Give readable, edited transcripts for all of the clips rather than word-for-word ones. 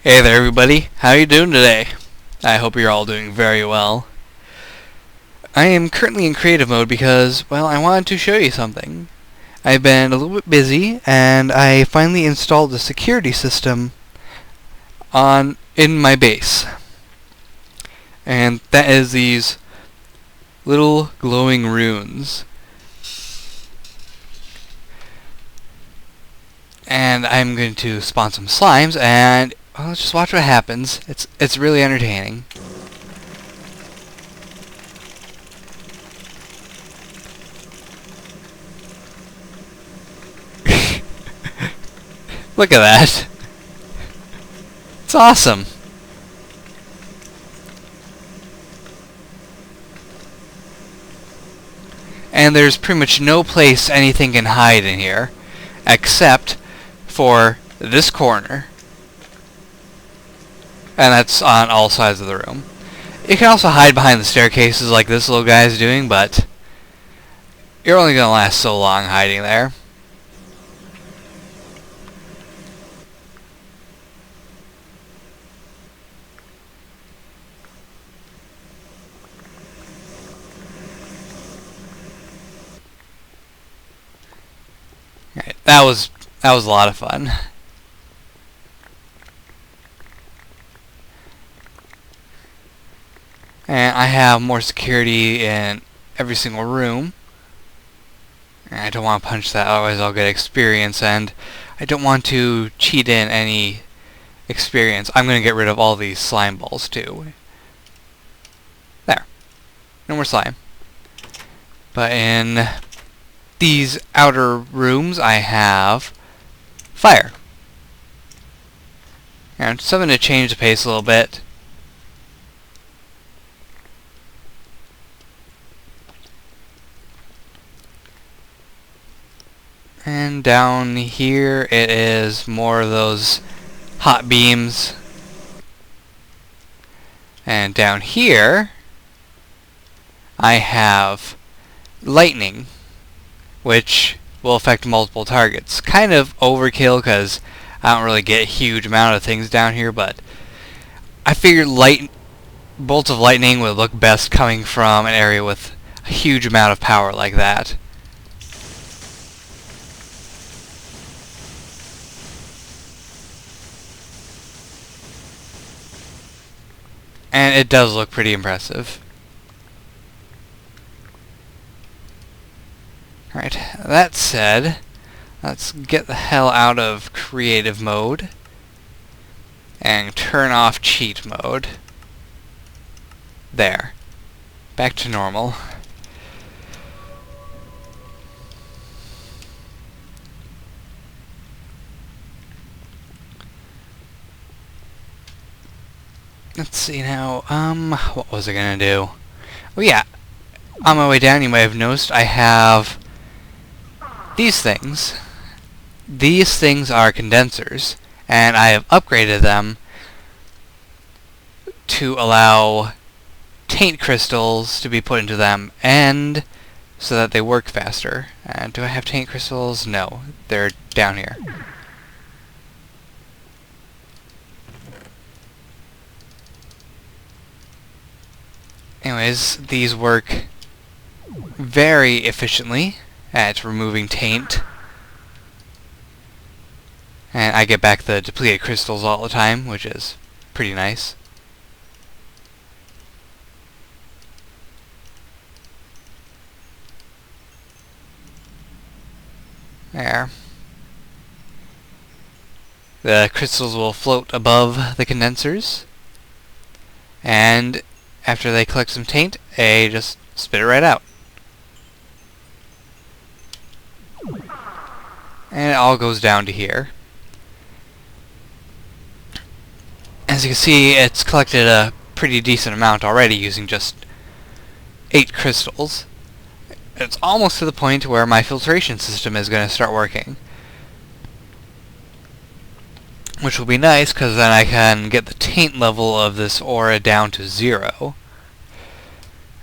Hey there everybody, how are you doing today? I hope you're all doing very well. I am currently in creative mode because, well, I wanted to show you something. I've been a little bit busy and I finally installed a security system in my base. And that is these little glowing runes. And I'm going to spawn some slimes and let's just watch what happens. It's really entertaining. Look at that. It's awesome. And there's pretty much no place anything can hide in here except for this corner. And that's on all sides of the room. You can also hide behind the staircases like this little guy's doing, but you're only going to last so long hiding there. Right, that was a lot of fun. And I have more security in every single room. And I don't want to punch that, otherwise I'll get experience, and I don't want to cheat in any experience. I'm going to get rid of all these slime balls too. There. No more slime. But in these outer rooms I have fire. And something to change the pace a little bit. And down here it is more of those hot beams. And down here I have lightning, which will affect multiple targets. Kind of overkill because I don't really get a huge amount of things down here, but I figured bolts of lightning would look best coming from an area with a huge amount of power like that. And it does look pretty impressive. Alright, that said, let's get the hell out of creative mode and turn off cheat mode. There. Back to normal. Let's see now, what was I gonna do? Oh yeah, on my way down you might have noticed I have these things. These things are condensers, and I have upgraded them to allow taint crystals to be put into them, and so that they work faster. And do I have taint crystals? No, they're down here. Anyways, these work very efficiently at removing taint. And I get back the depleted crystals all the time, which is pretty nice. There. The crystals will float above the condensers, and after they collect some taint, they just spit it right out. And it all goes down to here. As you can see, it's collected a pretty decent amount already using just 8 crystals. It's almost to the point where my filtration system is going to start working. Which will be nice, because then I can get the taint level of this aura down to 0.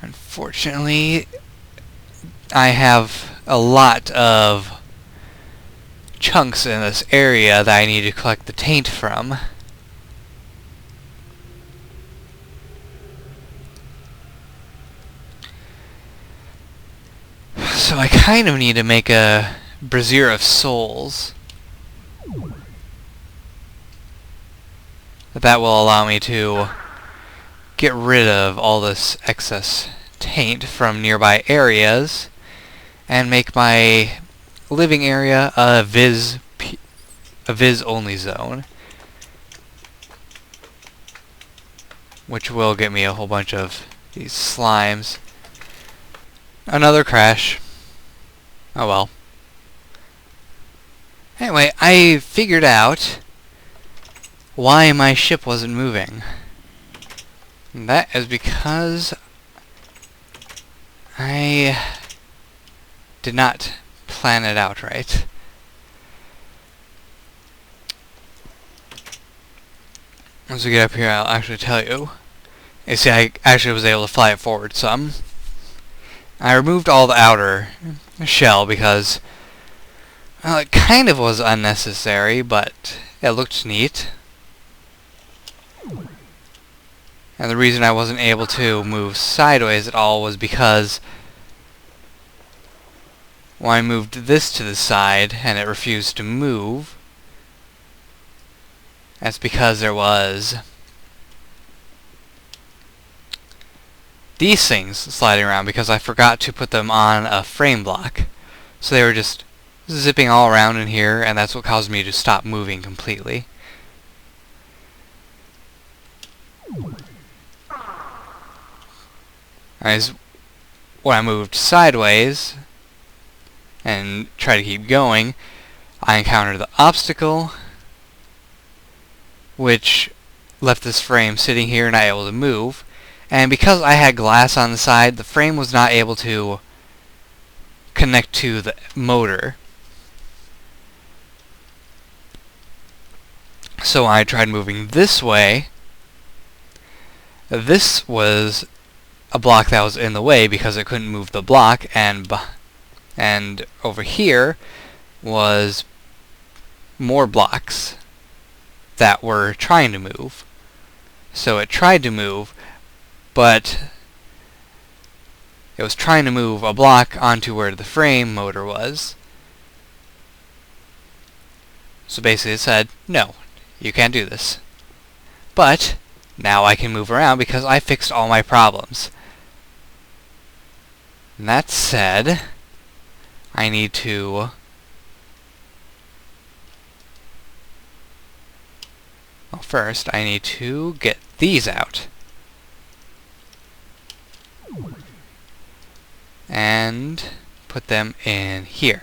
Unfortunately, I have a lot of chunks in this area that I need to collect the taint from. So I kind of need to make a brazier of souls. That will allow me to get rid of all this excess taint from nearby areas and make my living area a viz only zone, which will get me a whole bunch of these slimes. Another crash. Oh well. Anyway, I figured out why my ship wasn't moving. And that is because I did not plan it out right. Once we get up here, I'll actually tell you. You see, I actually was able to fly it forward some. I removed all the outer shell because, well, it kind of was unnecessary, but it looked neat. And the reason I wasn't able to move sideways at all was because when I moved this to the side and it refused to move, that's because there was these things sliding around because I forgot to put them on a frame block. So they were just zipping all around in here, and that's what caused me to stop moving completely. When I moved sideways and tried to keep going, I encountered the obstacle, which left this frame sitting here not able to move. And because I had glass on the side, the frame was not able to connect to the motor. So when I tried moving this way, this was a block that was in the way because it couldn't move the block, and over here was more blocks that were trying to move. So it tried to move, but it was trying to move a block onto where the frame motor was. So basically it said, no, you can't do this. But now I can move around because I fixed all my problems. And that said, I need to first I need to get these out. And put them in here.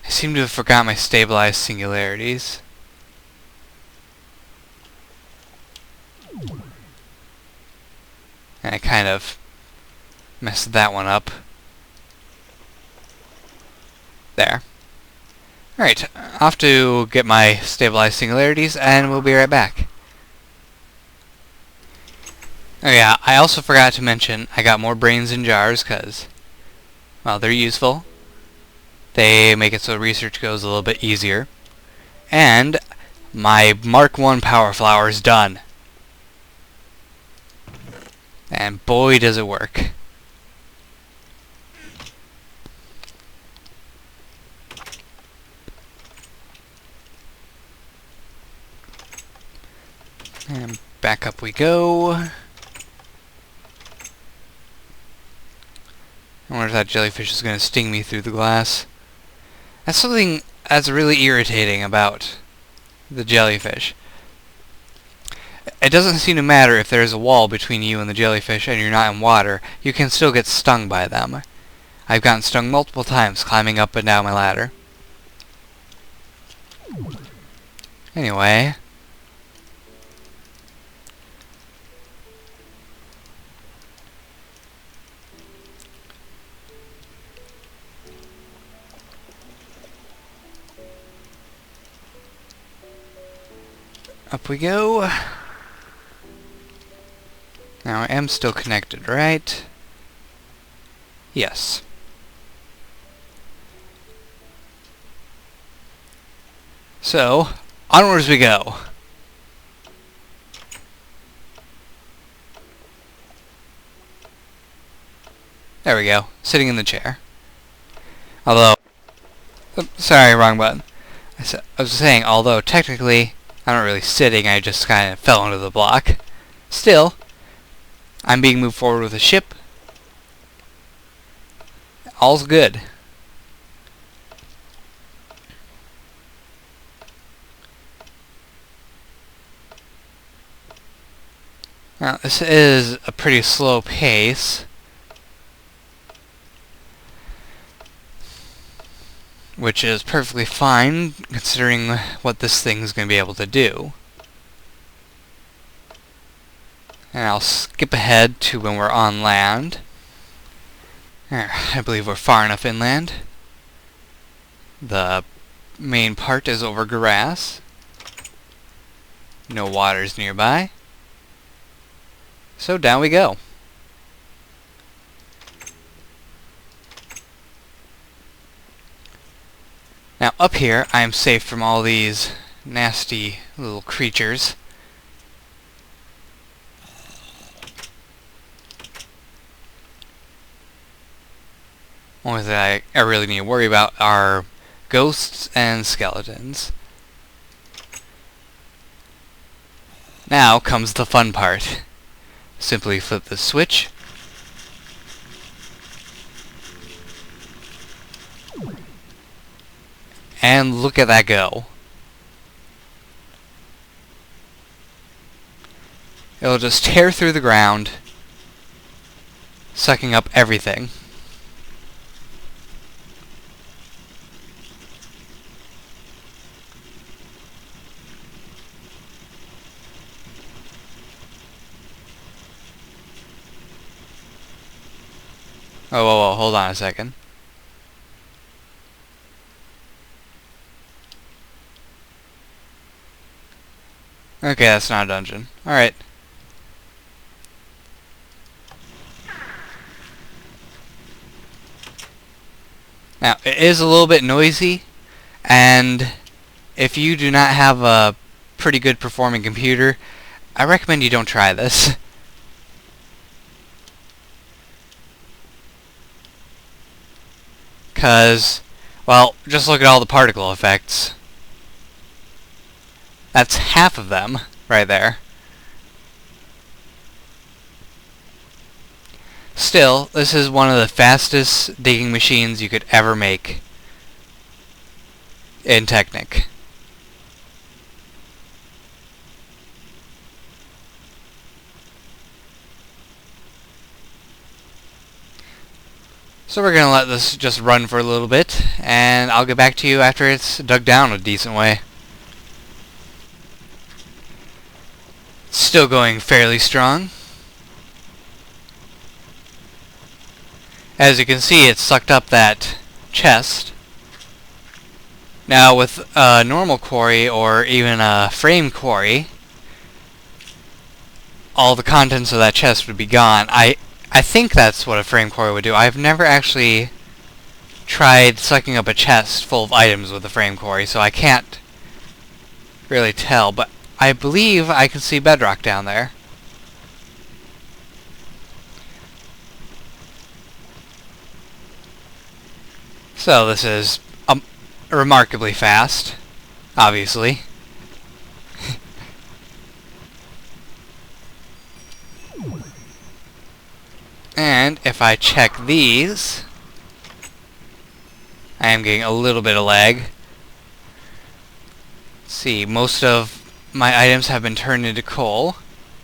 I seem to have forgot my stabilized singularities. And I kind of messed that one up. There. Alright, off to get my stabilized singularities, and we'll be right back. Oh yeah, I also forgot to mention I got more brains in jars, because, well, they're useful. They make it so research goes a little bit easier. And my Mark 1 power flower is done. And boy does it work. And back up we go. I wonder if that jellyfish is going to sting me through the glass. That's something that's really irritating about the jellyfish. It doesn't seem to matter if there's a wall between you and the jellyfish and you're not in water. You can still get stung by them. I've gotten stung multiple times climbing up and down my ladder. Anyway. Up we go. Now I am still connected, right? Yes. So, onwards we go. There we go. Sitting in the chair. Although... sorry, wrong button. I was saying, although technically I'm not really sitting, I just kind of fell into the block. Still, I'm being moved forward with a ship. All's good. Now, this is a pretty slow pace, which is perfectly fine considering what this thing's going to be able to do. And I'll skip ahead to when we're on land. I believe we're far enough inland. The main part is over grass. No waters nearby. So down we go. Now up here I am safe from all these nasty little creatures. Only thing I really need to worry about are ghosts and skeletons. Now comes the fun part. Simply flip the switch. And look at that go. It'll just tear through the ground, sucking up everything. Oh, whoa, whoa, hold on a second. Okay, that's not a dungeon. Alright. Now, it is a little bit noisy, and if you do not have a pretty good performing computer, I recommend you don't try this. Because, well, just look at all the particle effects. That's half of them, right there. Still, this is one of the fastest digging machines you could ever make in Technic. So we're going to let this just run for a little bit, and I'll get back to you after it's dug down a decent way. Still going fairly strong. As you can see, it sucked up that chest. Now with a normal quarry, or even a frame quarry, all the contents of that chest would be gone. I think that's what a frame quarry would do. I've never actually tried sucking up a chest full of items with a frame quarry, so I can't really tell, but I believe I can see bedrock down there. So this is remarkably fast, obviously. And if I check these, I am getting a little bit of lag. Let's see, most of my items have been turned into coal.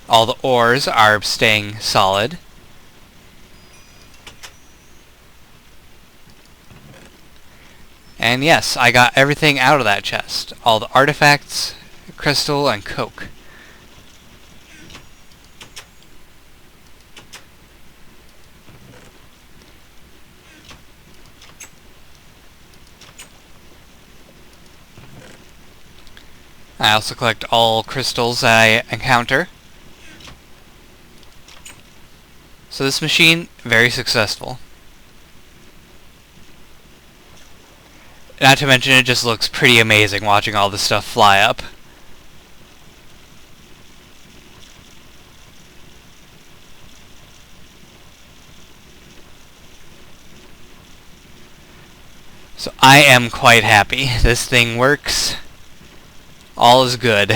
All the ores are staying solid. And yes, I got everything out of that chest. All the artifacts, crystal, and coke. I also collect all crystals that I encounter. So this machine, very successful. Not to mention, it just looks pretty amazing watching all this stuff fly up. So I am quite happy. This thing works. All is good.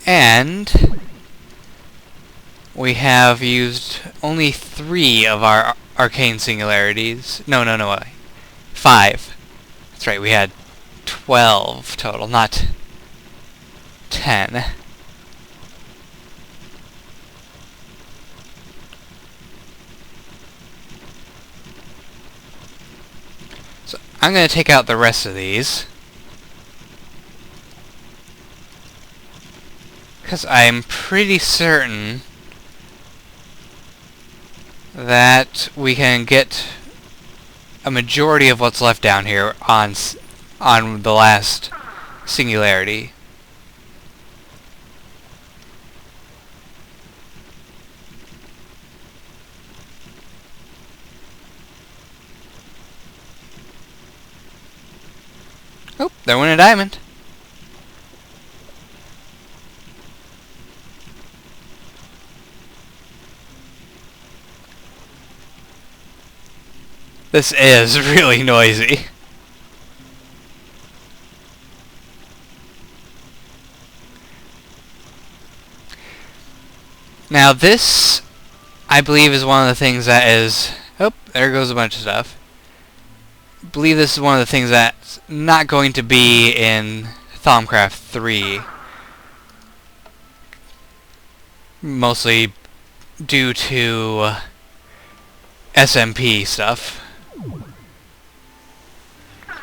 And we have used only 3 of our arcane singularities. No, 5. That's right, we had 12 total, not 10. So I'm going to take out the rest of these, because I'm pretty certain that we can get a majority of what's left down here on the last singularity. Oh, there went a diamond. This is really noisy. Now this, I believe, is one of the things that is... Oh, there goes a bunch of stuff. I believe this is one of the things that's not going to be in Thaumcraft 3. Mostly due to SMP stuff.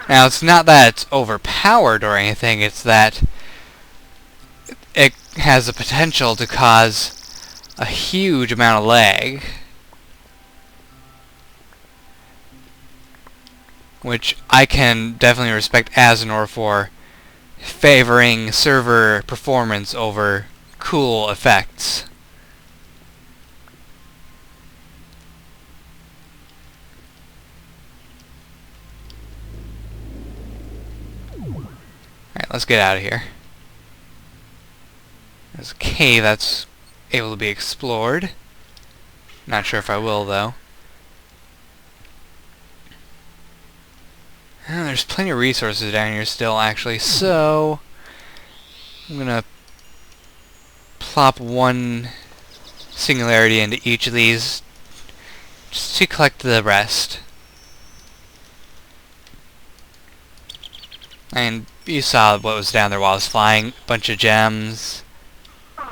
Now, it's not that it's overpowered or anything, it's that it has the potential to cause a huge amount of lag, which I can definitely respect as an or for favoring server performance over cool effects. Alright, let's get out of here. There's a cave that's able to be explored. Not sure if I will, though. There's plenty of resources down here still, actually, so I'm gonna plop 1 singularity into each of these just to collect the rest. And you saw what was down there while I was flying. A bunch of gems,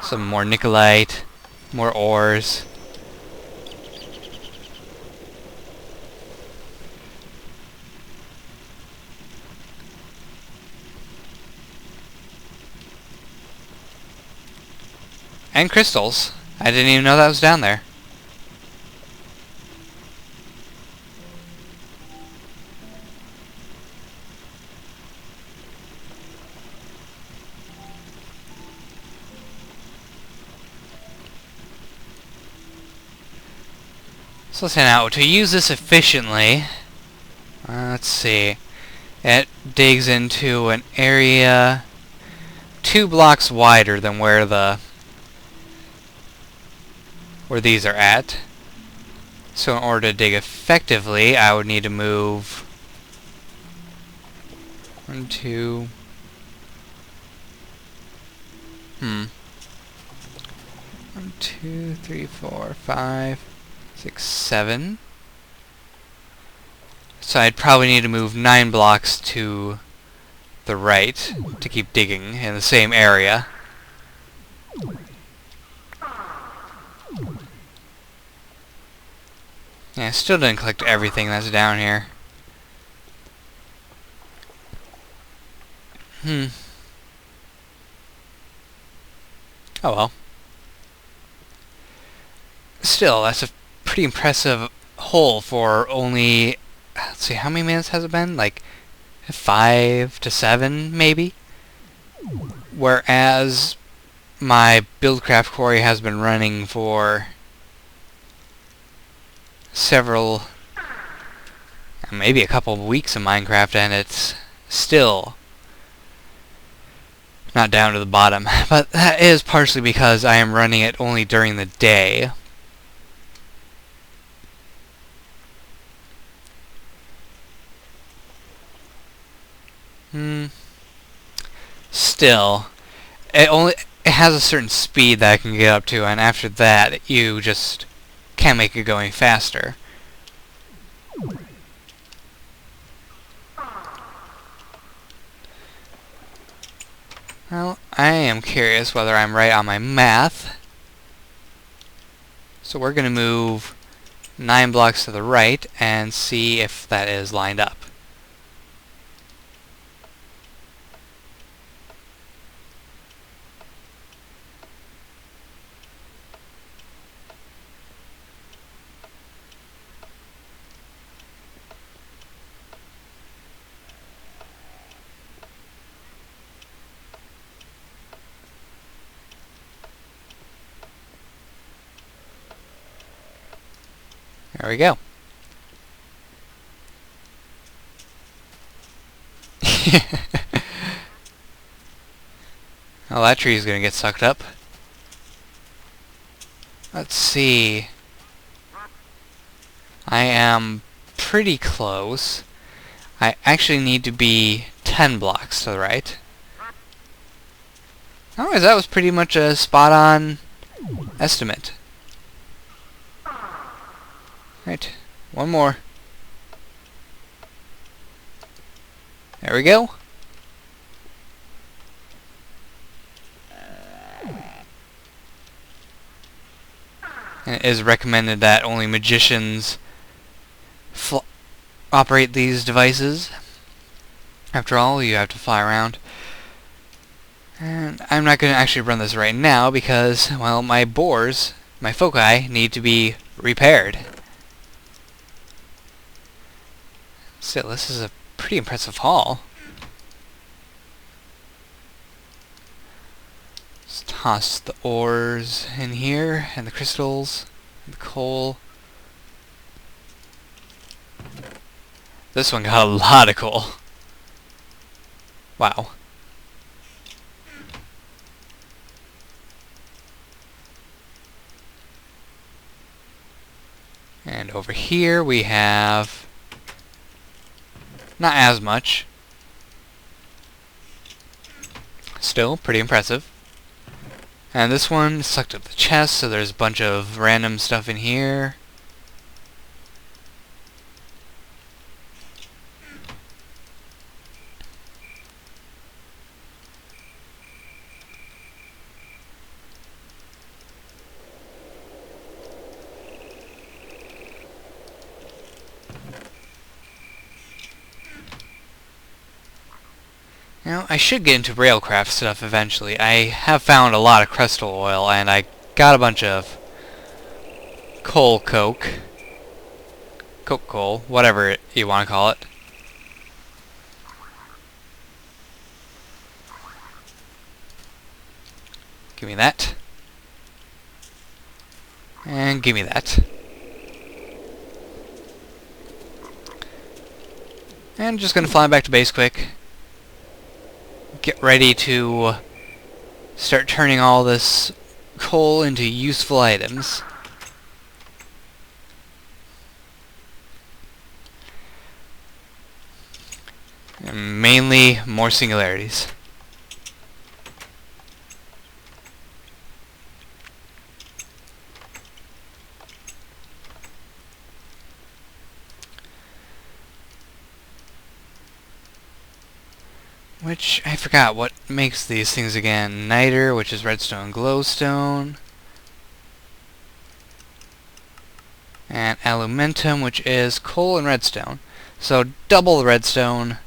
some more nickelite, more ores. And crystals. I didn't even know that was down there. So let's head out. To use this efficiently, let's see. It digs into an area 2 blocks wider than where these are at. So in order to dig effectively, I would need to move 1, 2. 1, 2, 3, 4, 5, 6, 7. So I'd probably need to move 9 blocks to the right to keep digging in the same area. Yeah, I still didn't collect everything that's down here. Oh well. Still, that's a pretty impressive hole for only, let's let's see, how many minutes has it been? Like 5 to 7, maybe? Whereas my Buildcraft Quarry has been running for several, maybe a couple of weeks in Minecraft, and it's still not down to the bottom. But that is partially because I am running it only during the day. Still, it has a certain speed that I can get up to, and after that, you just can't make it go any faster. Well, I am curious whether I'm right on my math. So we're going to move 9 blocks to the right and see if that is lined up. There we go. Well, that tree is going to get sucked up. Let's see. I am pretty close. I actually need to be 10 blocks to the right. Otherwise, that was pretty much a spot-on estimate. Right, one more. There we go. And it is recommended that only magicians operate these devices. After all, you have to fly around. And I'm not going to actually run this right now because, well, my boars, my foci, need to be repaired. Still, this is a pretty impressive haul. Let's toss the ores in here, and the crystals, and the coal. This one got a lot of coal. Wow. And over here we have not as much. Still pretty impressive. And this one sucked up the chest, so there's a bunch of random stuff in here. Now, I should get into railcraft stuff eventually. I have found a lot of crystal oil, and I got a bunch of coke, coal, whatever you want to call it. Give me that. And give me that. And just gonna fly back to base quick. Get ready to start turning all this coal into useful items. And mainly more singularities. Which, I forgot, what makes these things again? Niter, which is redstone glowstone. And alumentum, which is coal and redstone. So, double the redstone.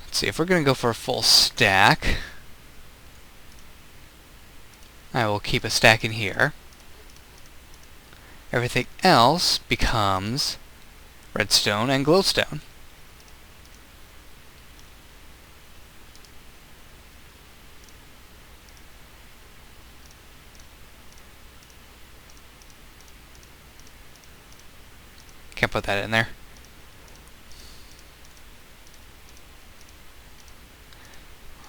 Let's see, if we're going to go for a full stack, I will keep a stack in here. everything else becomes redstone and glowstone. Can't put that in there.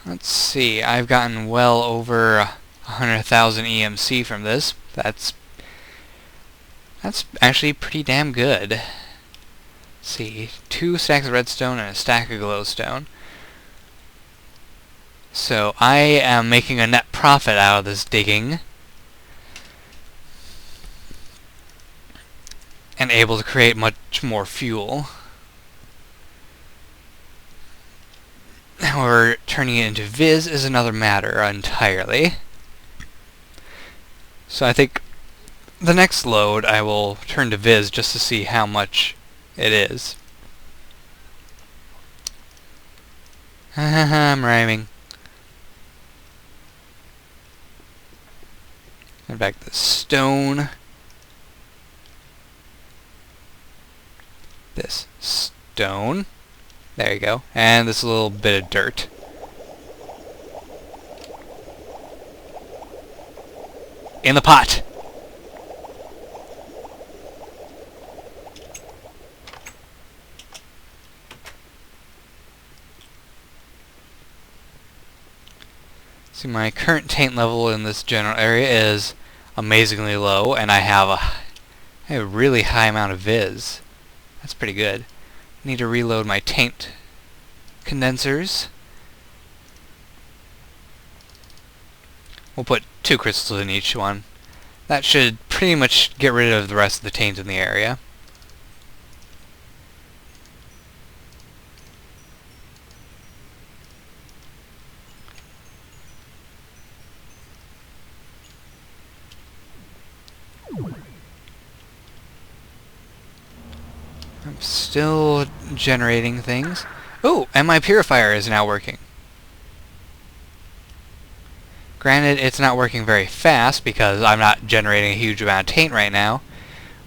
Let's see, I've gotten well over 100,000 EMC from this. That's actually pretty damn good. Let's see, 2 stacks of redstone and a stack of glowstone. So I am making a net profit out of this digging. And able to create much more fuel. However, turning it into Viz is another matter entirely. So I think the next load I will turn to Viz just to see how much it is. I'm rhyming. And back to stone. This stone. There you go. And this little bit of dirt. In the pot! See, my current taint level in this general area is amazingly low, and I have a really high amount of Viz. That's pretty good. I need to reload my taint condensers. We'll put 2 crystals in each one. That should pretty much get rid of the rest of the taint in the area. I'm still generating things. Oh, and my purifier is now working. Granted, it's not working very fast because I'm not generating a huge amount of taint right now,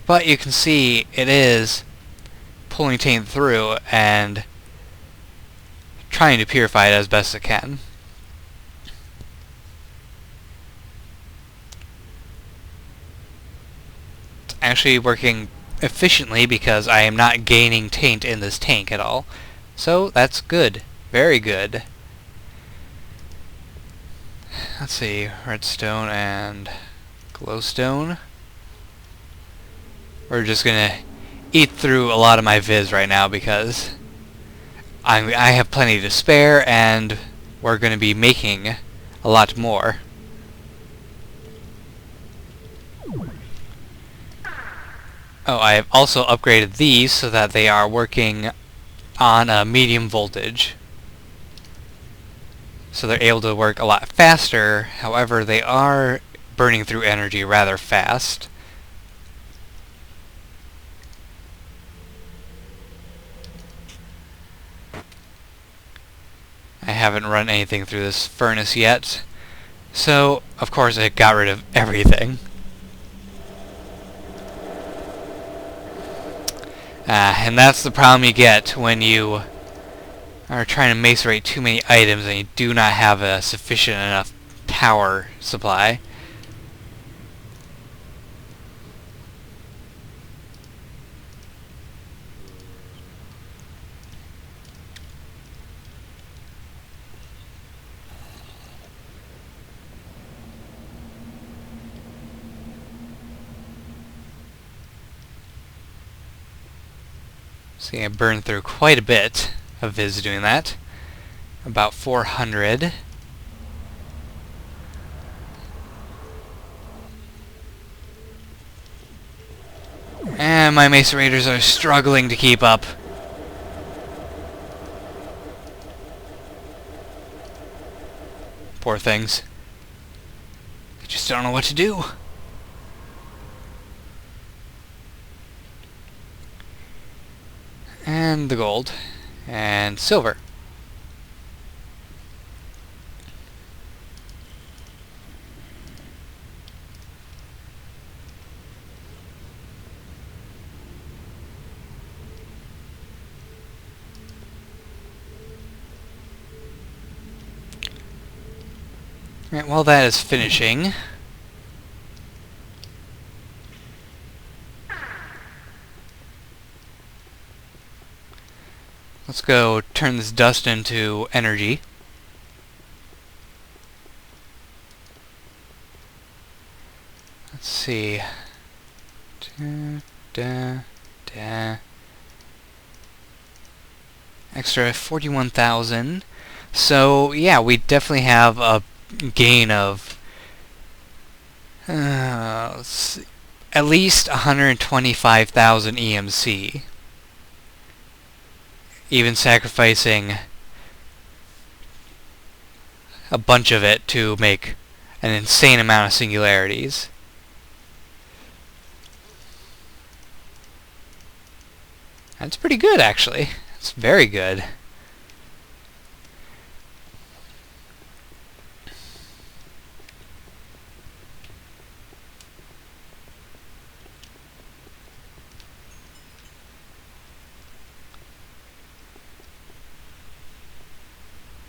but you can see it is pulling taint through and trying to purify it as best it can. It's actually working efficiently because I am not gaining taint in this tank at all. So that's good. Very good. Let's see, redstone and glowstone. We're just gonna eat through a lot of my Viz right now because I have plenty to spare and we're gonna be making a lot more. Oh, I have also upgraded these so that they are working on a medium voltage. So they're able to work a lot faster, however they are burning through energy rather fast. I haven't run anything through this furnace yet, so of course it got rid of everything. And that's the problem you get when you are trying to macerate too many items and you do not have a sufficient enough power supply. See, I burned through quite a bit of Viz doing that. About 400. And my macerators are struggling to keep up. Poor things. They just don't know what to do. And the gold. And silver. Right, while that is finishing, let's go turn this dust into energy. Let's see. Da, da, da. Extra 41,000. So, yeah, we definitely have a gain of let's see, at least 125,000 EMC. Even sacrificing a bunch of it to make an insane amount of singularities. That's pretty good, actually. It's very good.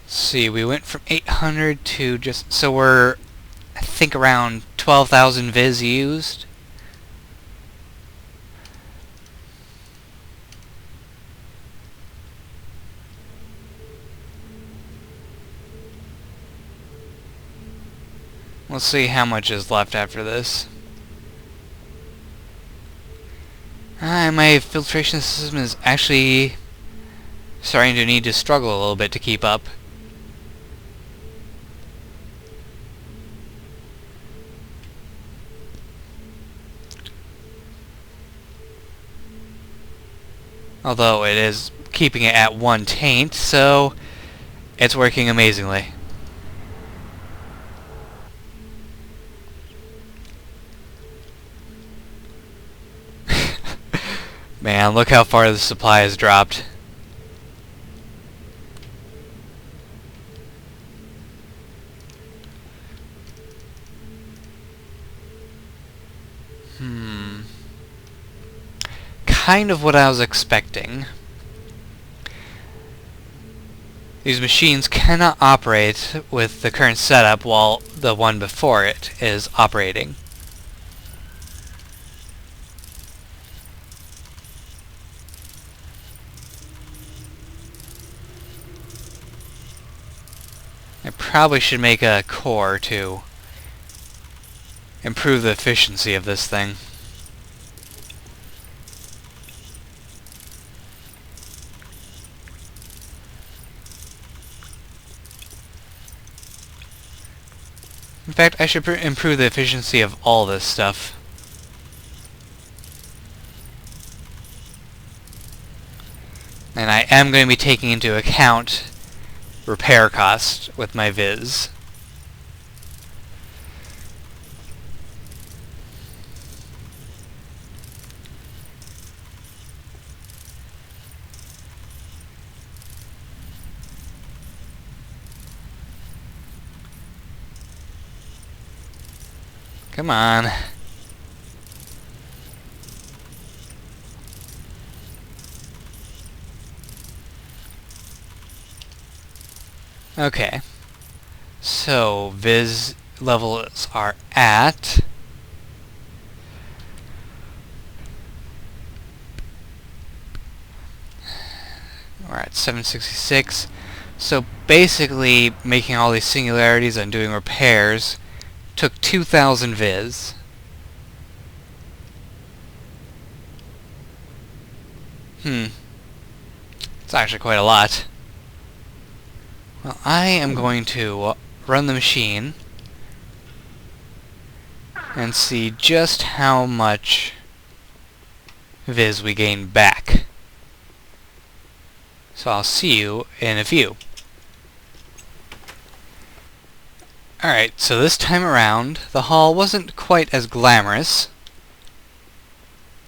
Let's see, we went from 800 to just... So we're, I think, around 12,000 viz used. Let's see how much is left after this. My filtration system is actually starting to need to struggle a little bit to keep up. Although it is keeping it at 1 taint, so it's working amazingly. Man, look how far the supply has dropped. Kind of what I was expecting. These machines cannot operate with the current setup while the one before it is operating. I probably should make a core to improve the efficiency of this thing. In fact, I should improve the efficiency of all this stuff. And I am going to be taking into account repair cost with my viz. Come on. Okay. So, viz levels are at... We're at 766. So basically, making all these singularities and doing repairs took 2,000 viz. It's actually quite a lot. Well, I am going to run the machine and see just how much viz we gain back. So I'll see you in a few. Alright, so this time around, the hall wasn't quite as glamorous.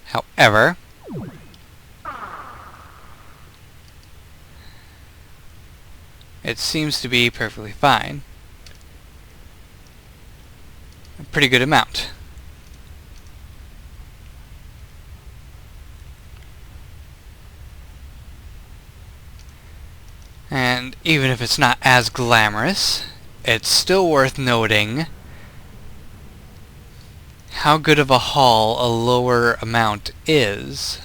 However, it seems to be perfectly fine. A pretty good amount. And even if it's not as glamorous, it's still worth noting how good of a haul a lower amount is.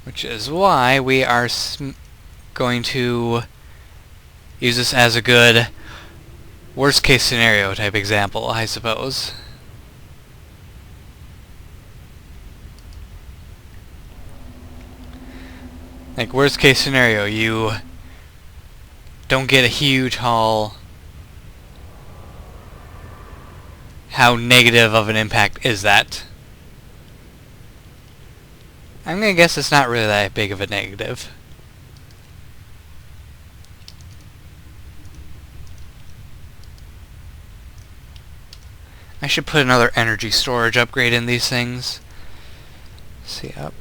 Which is why we are going to use this as a good worst case scenario type example, I suppose. Like, worst case scenario, you don't get a huge haul. How negative of an impact is that? I'm gonna guess it's not really that big of a negative. I should put another energy storage upgrade in these things. Let's see, up.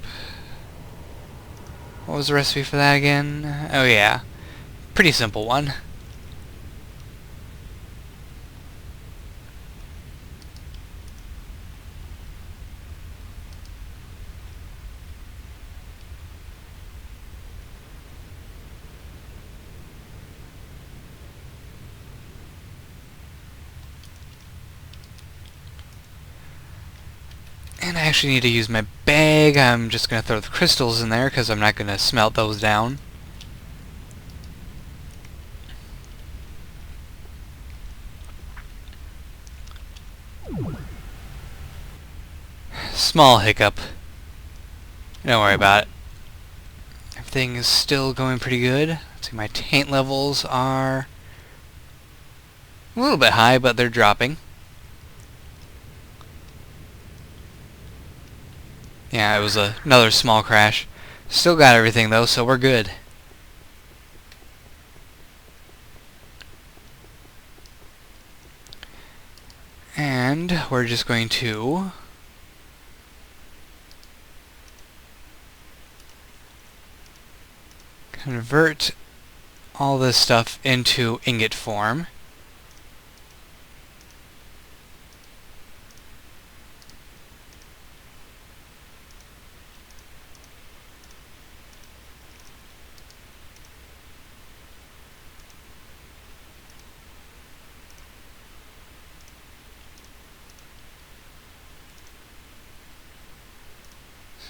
What was the recipe for that again? Oh yeah. Pretty simple one. And I actually need to use my bag. I'm just going to throw the crystals in there because I'm not going to smelt those down. Small hiccup. Don't worry about it. Everything is still going pretty good. Let's see, my taint levels are a little bit high, but they're dropping. Yeah, it was another small crash. Still got everything though, so we're good. And we're just going to convert all this stuff into ingot form.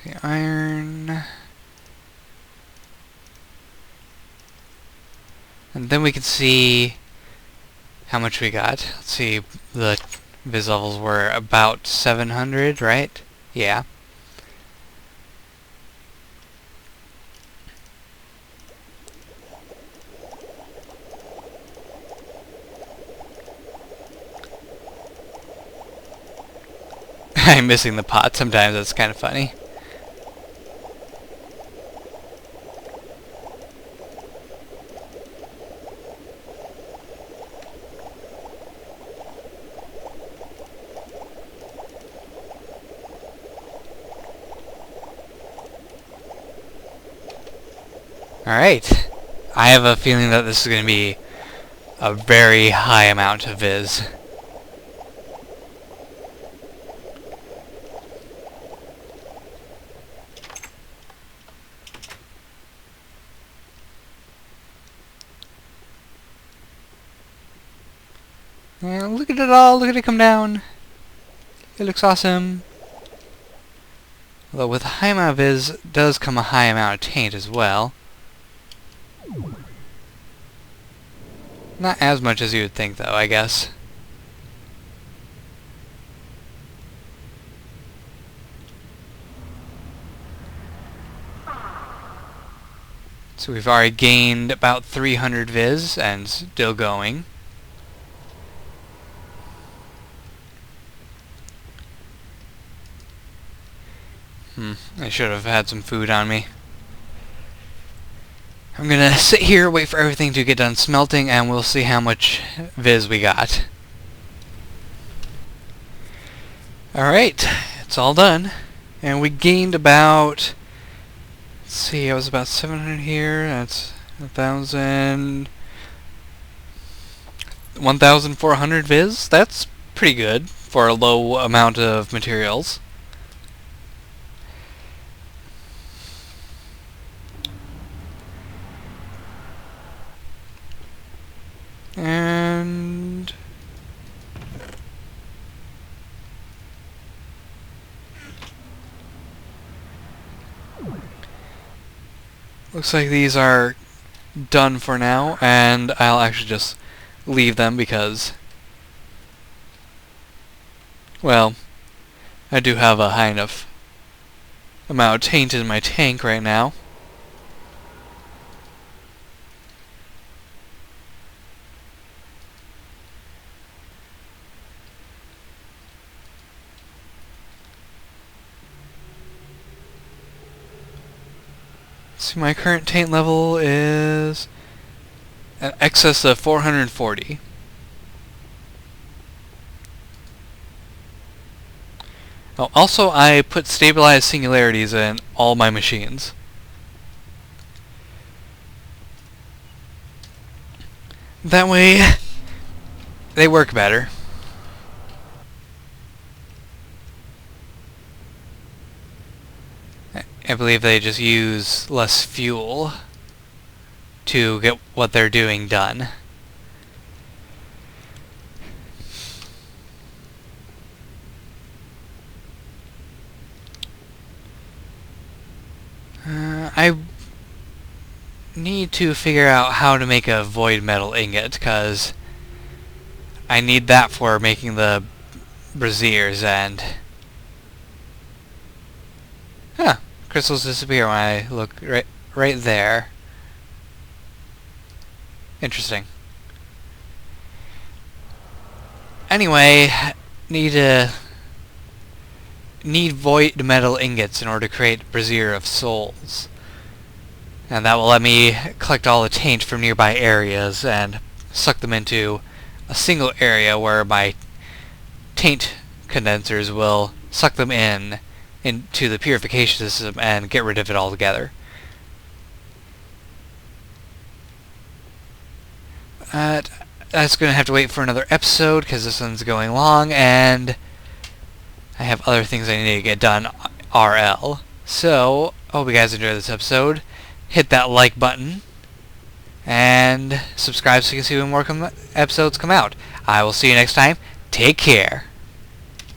The iron. And then we can see how much we got. Let's see, the Viz levels were about 700, right? Yeah. I'm missing the pot sometimes, that's kind of funny. Alright. I have a feeling that this is going to be a very high amount of Viz. And look at it all, look at it come down. It looks awesome. Although with a high amount of Viz does come a high amount of taint as well. Not as much as you would think though, I guess. So we've already gained about 300 Viz and still going. I should have had some food on me. I'm gonna sit here, wait for everything to get done smelting, and we'll see how much Viz we got. Alright, it's all done. And we gained about... Let's see, I was about 700 here, that's 1,000... 1,400 Viz? That's pretty good for a low amount of materials. And looks like these are done for now, and I'll actually just leave them because, well, I do have a high enough amount of taint in my tank right now. See, my current taint level is in excess of 440. Oh, also, I put stabilized singularities in all my machines. That way, they work better. I believe they just use less fuel to get what they're doing done. I need to figure out how to make a void metal ingot, because I need that for making the braziers, and crystals disappear when I look right there. Interesting. Anyway, need void metal ingots in order to create brazier of souls. And that will let me collect all the taint from nearby areas and suck them into a single area where my taint condensers will suck them into the purification system and get rid of it altogether. That's going to have to wait for another episode because this one's going long and I have other things I need to get done RL. So, hope you guys enjoyed this episode. Hit that like button and subscribe so you can see when more episodes come out. I will see you next time. Take care.